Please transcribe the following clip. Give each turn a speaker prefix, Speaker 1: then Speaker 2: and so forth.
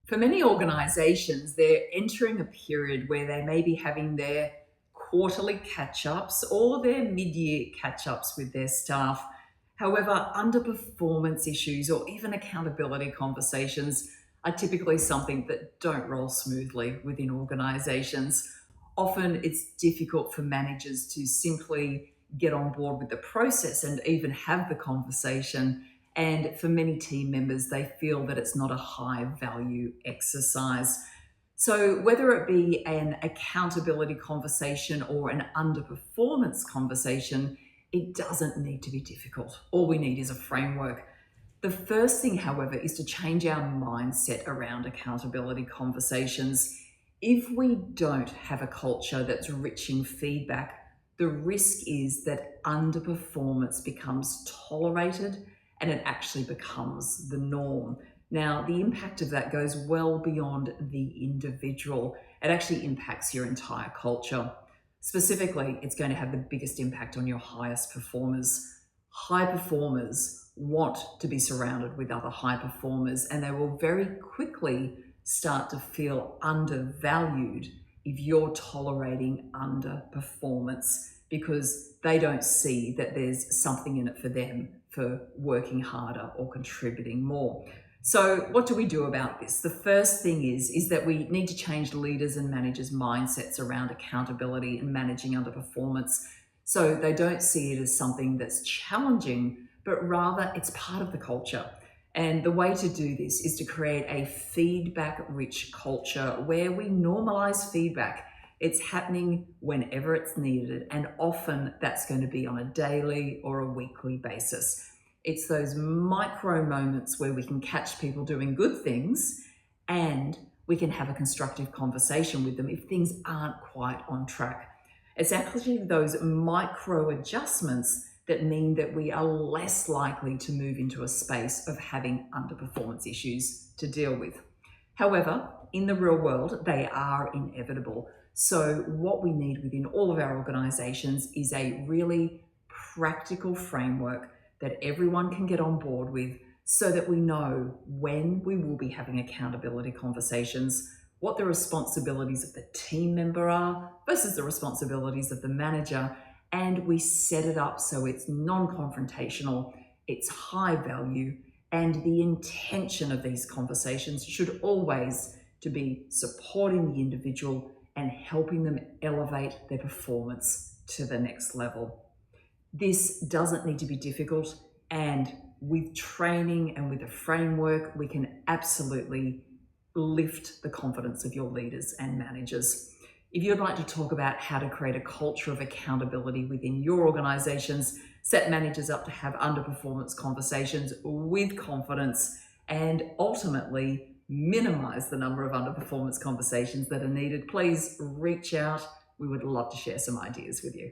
Speaker 1: For many organizations, they're entering a period where they may be having their quarterly catch ups or their mid year catch ups with their staff. However, underperformance issues or even accountability conversations are typically something that don't roll smoothly within organizations. Often it's difficult for managers to simply get on board with the process and even have the conversation. And for many team members, they feel that it's not a high value exercise. So, whether it be an accountability conversation or an underperformance conversation, it doesn't need to be difficult. All we need is a framework. The first thing, however, is to change our mindset around accountability conversations. If we don't have a culture that's rich in feedback, the risk is that underperformance becomes tolerated and it actually becomes the norm. Now, the impact of that goes well beyond the individual. It actually impacts your entire culture. Specifically, it's going to have the biggest impact on your highest performers. High performers want to be surrounded with other high performers, and they will very quickly start to feel undervalued if you're tolerating underperformance, because they don't see that there's something in it for them for working harder or contributing more. So what do we do about this? The first thing is that we need to change leaders and managers' mindsets around accountability and managing underperformance, so they don't see it as something that's challenging, but rather it's part of the culture. And the way to do this is to create a feedback-rich culture where we normalize feedback. It's happening whenever it's needed, and often that's going to be on a daily or a weekly basis. It's those micro moments where we can catch people doing good things and we can have a constructive conversation with them if things aren't quite on track. It's actually those micro adjustments that mean that we are less likely to move into a space of having underperformance issues to deal with. However, in the real world, they are inevitable. So what we need within all of our organizations is a really practical framework that everyone can get on board with, so that we know when we will be having accountability conversations, what the responsibilities of the team member are versus the responsibilities of the manager, and we set it up so it's non-confrontational, it's high value, and the intention of these conversations should always to be supporting the individual and helping them elevate their performance to the next level. This doesn't need to be difficult, and with training and with a framework, we can absolutely lift the confidence of your leaders and managers. If you'd like to talk about how to create a culture of accountability within your organizations, set managers up to have underperformance conversations with confidence, and ultimately minimize the number of underperformance conversations that are needed, please reach out. We would love to share some ideas with you.